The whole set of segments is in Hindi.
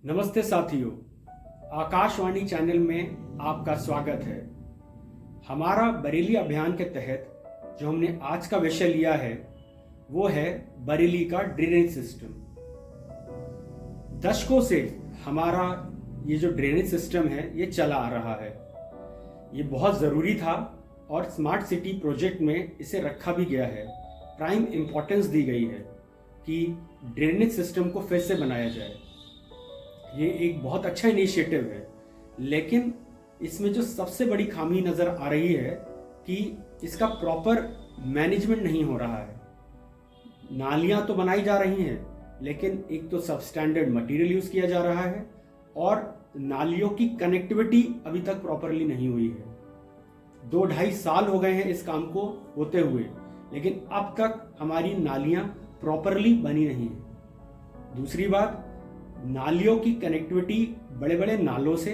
नमस्ते साथियों, आकाशवाणी चैनल में आपका स्वागत है। हमारा बरेली अभियान के तहत जो हमने आज का विषय लिया है वो है बरेली का ड्रेनेज सिस्टम। दशकों से हमारा ये जो ड्रेनेज सिस्टम है ये चला आ रहा है। ये बहुत ज़रूरी था और स्मार्ट सिटी प्रोजेक्ट में इसे रखा भी गया है। प्राइम इम्पोर्टेंस दी गई है कि ड्रेनेज सिस्टम को फिर से बनाया जाए। ये एक बहुत अच्छा इनिशिएटिव है, लेकिन इसमें जो सबसे बड़ी खामी नज़र आ रही है कि इसका प्रॉपर मैनेजमेंट नहीं हो रहा है। नालियाँ तो बनाई जा रही हैं, लेकिन एक तो सब स्टैंडर्ड मटेरियल यूज़ किया जा रहा है और नालियों की कनेक्टिविटी अभी तक प्रॉपरली नहीं हुई है। 2-2.5 साल हो गए हैं इस काम को होते हुए, लेकिन अब तक हमारी नालियाँ प्रॉपरली बनी नहीं हैं। दूसरी बात, नालियों की कनेक्टिविटी बड़े बड़े नालों से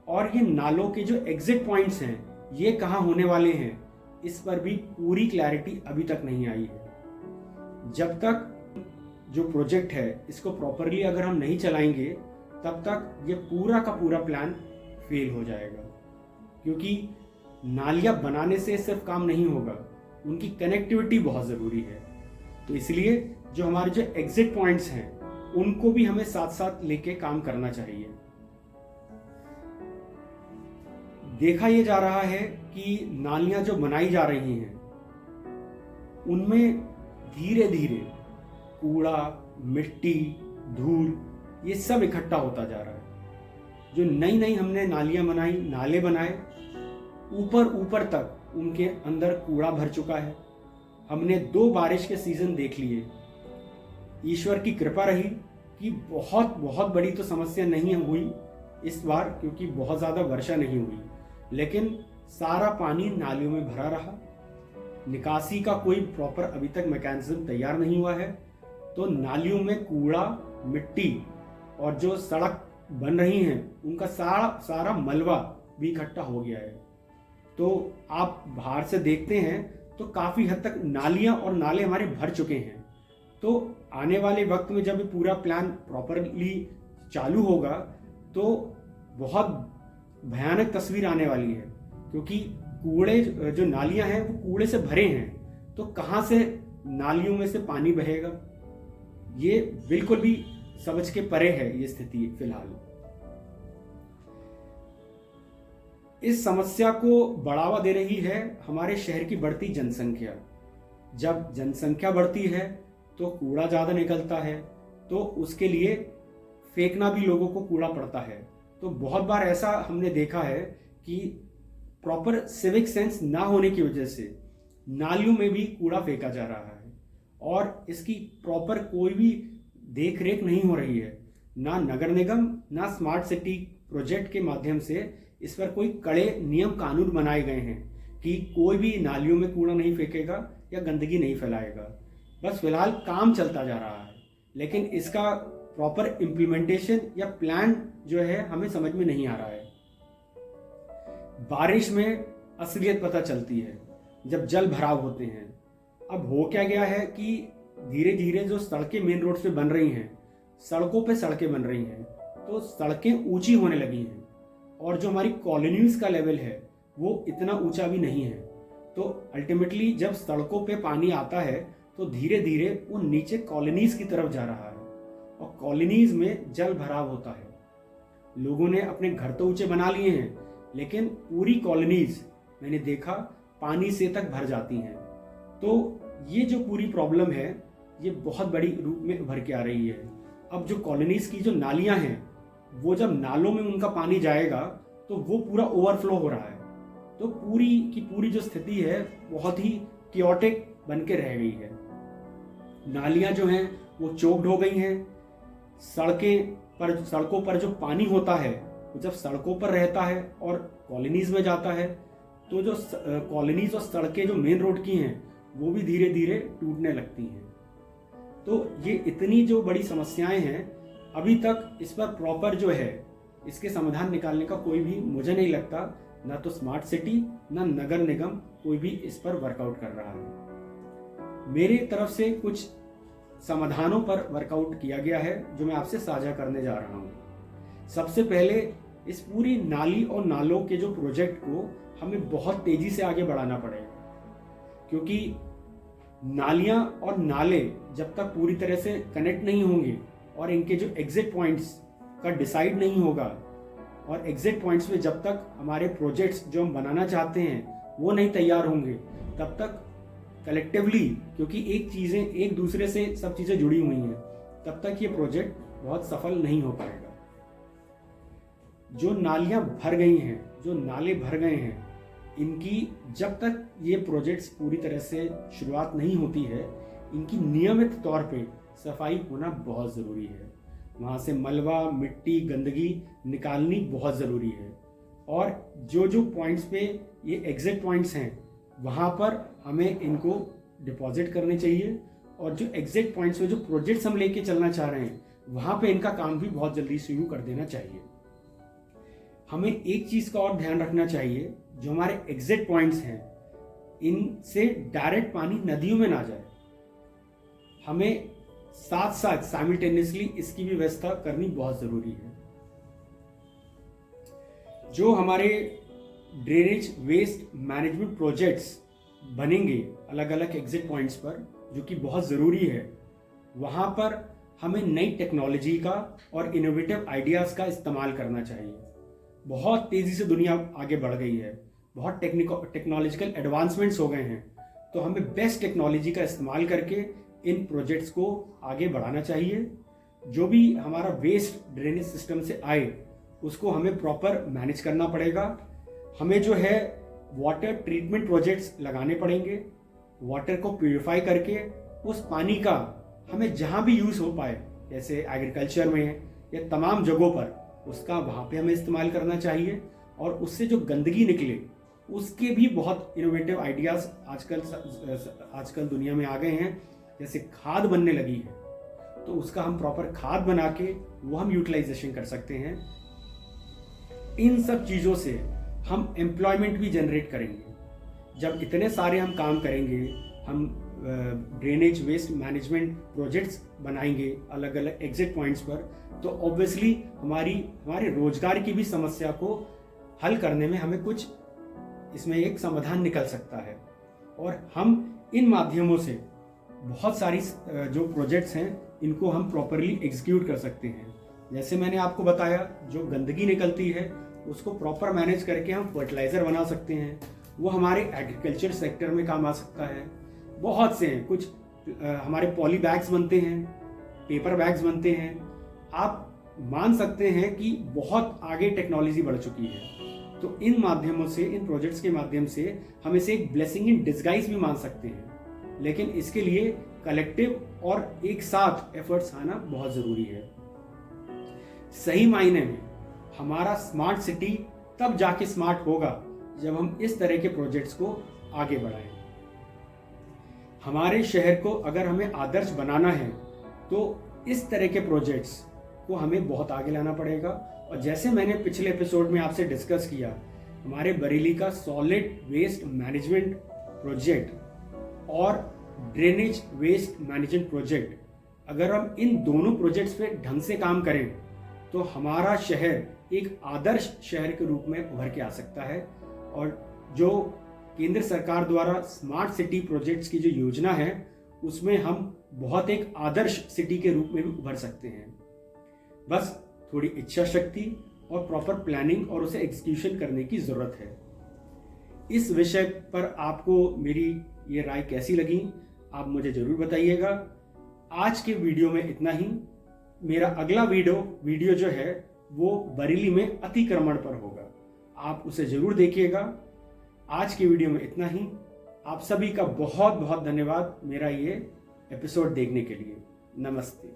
और ये नालों के जो एग्जिट पॉइंट्स हैं ये कहाँ होने वाले हैं, इस पर भी पूरी क्लैरिटी अभी तक नहीं आई है। जब तक जो प्रोजेक्ट है इसको प्रॉपरली अगर हम नहीं चलाएंगे तब तक ये पूरा का पूरा प्लान फेल हो जाएगा, क्योंकि नालियाँ बनाने से सिर्फ काम नहीं होगा, उनकी कनेक्टिविटी बहुत ज़रूरी है। तो इसलिए जो हमारे जो एग्जिट पॉइंट्स हैं उनको भी हमें साथ साथ लेके काम करना चाहिए। देखा यह जा रहा है कि नालियां जो बनाई जा रही हैं उनमें धीरे धीरे कूड़ा, मिट्टी, धूल ये सब इकट्ठा होता जा रहा है। जो नई नई हमने नालियां बनाई, नाले बनाए, ऊपर ऊपर तक उनके अंदर कूड़ा भर चुका है। हमने 2 बारिश के सीजन देख लिए। ईश्वर की कृपा रही कि बहुत बहुत बड़ी तो समस्या नहीं हुई इस बार, क्योंकि बहुत ज़्यादा वर्षा नहीं हुई, लेकिन सारा पानी नालियों में भरा रहा। निकासी का कोई प्रॉपर अभी तक मैकेनिज्म तैयार नहीं हुआ है, तो नालियों में कूड़ा, मिट्टी और जो सड़क बन रही हैं उनका सारा मलबा भी इकट्ठा हो गया है। तो आप बाहर से देखते हैं तो काफ़ी हद तक नालियाँ और नाले हमारे भर चुके हैं। तो आने वाले वक्त में जब पूरा प्लान प्रॉपरली चालू होगा तो बहुत भयानक तस्वीर आने वाली है, क्योंकि कूड़े जो नालियां हैं वो कूड़े से भरे हैं, तो कहाँ से नालियों में से पानी बहेगा। ये बिल्कुल भी समझ के परे है ये स्थिति फिलहाल। इस समस्या को बढ़ावा दे रही है हमारे शहर की बढ़ती जनसंख्या। जब जनसंख्या बढ़ती है तो कूड़ा ज़्यादा निकलता है, तो उसके लिए फेंकना भी लोगों को कूड़ा पड़ता है। तो बहुत बार ऐसा हमने देखा है कि प्रॉपर सिविक सेंस ना होने की वजह से नालियों में भी कूड़ा फेंका जा रहा है और इसकी प्रॉपर कोई भी देख रेख नहीं हो रही है। ना नगर निगम ना स्मार्ट सिटी प्रोजेक्ट के माध्यम से इस पर कोई कड़े नियम कानून बनाए गए हैं कि कोई भी नालियों में कूड़ा नहीं फेंकेगा या गंदगी नहीं फैलाएगा। बस फिलहाल काम चलता जा रहा है, लेकिन इसका प्रॉपर इम्प्लीमेंटेशन या प्लान जो है हमें समझ में नहीं आ रहा है। बारिश में असलियत पता चलती है जब जल भराव होते हैं। अब हो क्या गया है कि धीरे धीरे जो सड़कें मेन रोड पे बन रही हैं, सड़कों पे सड़कें बन रही हैं, तो सड़कें ऊंची होने लगी हैं और जो हमारी कॉलोनीज का लेवल है वो इतना ऊंचा भी नहीं है। तो अल्टीमेटली जब सड़कों पे पानी आता है तो धीरे धीरे वो नीचे कॉलोनीज की तरफ जा रहा है और कॉलोनीज में जल भराव होता है। लोगों ने अपने घर तो ऊंचे बना लिए हैं, लेकिन पूरी कॉलोनीज मैंने देखा पानी से तक भर जाती हैं। तो ये जो पूरी प्रॉब्लम है ये बहुत बड़ी रूप में उभर के आ रही है। अब जो कॉलोनीज की जो नालियां हैं वो जब नालों में उनका पानी जाएगा तो वो पूरा ओवरफ्लो हो रहा है। तो पूरी की पूरी जो स्थिति है बहुत ही कियोटिक बन के रह गई है। नालियां जो हैं वो चोक्ड हो गई हैं। सड़कों पर जो पानी होता है वो जब सड़कों पर रहता है और कॉलोनीज में जाता है तो जो कॉलोनीज और सड़कें जो मेन रोड की हैं वो भी धीरे धीरे टूटने लगती हैं। तो ये इतनी जो बड़ी समस्याएं हैं, अभी तक इस पर प्रॉपर जो है इसके समाधान निकालने का कोई भी मुझे नहीं लगता, ना तो स्मार्ट सिटी ना नगर निगम कोई भी इस पर वर्कआउट कर रहा है। मेरी तरफ से कुछ समाधानों पर वर्कआउट किया गया है जो मैं आपसे साझा करने जा रहा हूँ। सबसे पहले इस पूरी नाली और नालों के जो प्रोजेक्ट को हमें बहुत तेजी से आगे बढ़ाना पड़ेगा, क्योंकि नालियां और नाले जब तक पूरी तरह से कनेक्ट नहीं होंगे और इनके जो एग्जिट पॉइंट्स का डिसाइड नहीं होगा, और एग्जिट पॉइंट्स पे जब तक हमारे प्रोजेक्ट्स जो हम बनाना चाहते हैं वो नहीं तैयार होंगे, तब तक कलेक्टिवली, क्योंकि एक दूसरे से सब चीज़ें जुड़ी हुई हैं, तब तक ये प्रोजेक्ट बहुत सफल नहीं हो पाएगा। जो नालियां भर गई हैं, जो नाले भर गए हैं, इनकी जब तक ये प्रोजेक्ट्स पूरी तरह से शुरुआत नहीं होती है, इनकी नियमित तौर पे सफाई होना बहुत ज़रूरी है। वहाँ से मलबा, मिट्टी, गंदगी निकालनी बहुत ज़रूरी है। और जो जो पॉइंट्स पे ये एग्जिट पॉइंट्स हैं, वहाँ पर हमें इनको डिपॉजिट करने चाहिए, और जो एग्जिट पॉइंट्स पे जो प्रोजेक्ट्स हम लेके चलना चाह रहे हैं, वहाँ पे इनका काम भी बहुत जल्दी शुरू कर देना चाहिए। हमें एक चीज़ का और ध्यान रखना चाहिए, जो हमारे एग्जिट पॉइंट्स हैं, इनसे डायरेक्ट पानी नदियों में ना जाए। हमें साथ साथ साइमल्टेनियसली इसकी भी व्यवस्था करनी बहुत ज़रूरी है। जो हमारे ड्रेनेज वेस्ट मैनेजमेंट प्रोजेक्ट्स बनेंगे अलग अलग एग्जिट पॉइंट्स पर, जो कि बहुत ज़रूरी है, वहाँ पर हमें नई टेक्नोलॉजी का और इनोवेटिव आइडियाज़ का इस्तेमाल करना चाहिए। बहुत तेज़ी से दुनिया आगे बढ़ गई है, बहुत टेक्नोलॉजिकल एडवांसमेंट्स हो गए हैं, तो हमें बेस्ट टेक्नोलॉजी का इस्तेमाल करके इन प्रोजेक्ट्स को आगे बढ़ाना चाहिए। जो भी हमारा वेस्ट ड्रेनेज सिस्टम से आए, उसको हमें प्रॉपर मैनेज करना पड़ेगा। हमें जो है वाटर ट्रीटमेंट प्रोजेक्ट्स लगाने पड़ेंगे। वाटर को प्यूरिफाई करके उस पानी का हमें जहाँ भी यूज़ हो पाए, जैसे एग्रीकल्चर में या तमाम जगहों पर, उसका वहाँ पे हमें इस्तेमाल करना चाहिए। और उससे जो गंदगी निकले, उसके भी बहुत इनोवेटिव आइडियाज़ आजकल दुनिया में आ गए हैं। जैसे खाद बनने लगी है, तो उसका हम प्रॉपर खाद बना के वो हम यूटिलाइजेशन कर सकते हैं। इन सब चीज़ों से हम एम्प्लॉयमेंट भी जनरेट करेंगे। जब इतने सारे हम काम करेंगे, हम ड्रेनेज वेस्ट मैनेजमेंट प्रोजेक्ट्स बनाएंगे अलग अलग एग्जिट पॉइंट्स पर, तो ऑब्वियसली हमारे रोजगार की भी समस्या को हल करने में हमें कुछ इसमें एक समाधान निकल सकता है। और हम इन माध्यमों से बहुत सारी जो प्रोजेक्ट्स हैं, इनको हम प्रॉपरली एग्जीक्यूट कर सकते हैं। जैसे मैंने आपको बताया, जो गंदगी निकलती है उसको प्रॉपर मैनेज करके हम फर्टिलाइज़र बना सकते हैं। वो हमारे एग्रीकल्चर सेक्टर में काम आ सकता है। बहुत से हैं, कुछ हमारे पॉली बैग्स बनते हैं, पेपर बैग्स बनते हैं। आप मान सकते हैं कि बहुत आगे टेक्नोलॉजी बढ़ चुकी है। तो इन माध्यमों से, इन प्रोजेक्ट्स के माध्यम से हम इसे एक ब्लेसिंग इन डिस्गाइज भी मान सकते हैं। लेकिन इसके लिए कलेक्टिव और एक साथ एफर्ट्स आना बहुत ज़रूरी है। सही मायने में हमारा स्मार्ट सिटी तब जाके स्मार्ट होगा जब हम इस तरह के प्रोजेक्ट्स को आगे बढ़ाएं। हमारे शहर को अगर हमें आदर्श बनाना है, तो इस तरह के प्रोजेक्ट्स को हमें बहुत आगे लाना पड़ेगा। और जैसे मैंने पिछले एपिसोड में आपसे डिस्कस किया, हमारे बरेली का सॉलिड वेस्ट मैनेजमेंट प्रोजेक्ट और ड्रेनेज वेस्ट मैनेजमेंट प्रोजेक्ट, अगर हम इन दोनों प्रोजेक्ट्स पे ढंग से काम करें, तो हमारा शहर एक आदर्श शहर के रूप में उभर के आ सकता है। और जो केंद्र सरकार द्वारा स्मार्ट सिटी प्रोजेक्ट्स की जो योजना है, उसमें हम बहुत एक आदर्श सिटी के रूप में भी उभर सकते हैं। बस थोड़ी इच्छा शक्ति और प्रॉपर प्लानिंग और उसे एग्जीक्यूशन करने की ज़रूरत है। इस विषय पर आपको मेरी ये राय कैसी लगी, आप मुझे ज़रूर बताइएगा। आज के वीडियो में इतना ही। मेरा अगला वीडियो जो है वो बरेली में अतिक्रमण पर होगा, आप उसे ज़रूर देखिएगा। आज के वीडियो में इतना ही। आप सभी का बहुत बहुत धन्यवाद मेरा ये एपिसोड देखने के लिए। नमस्ते।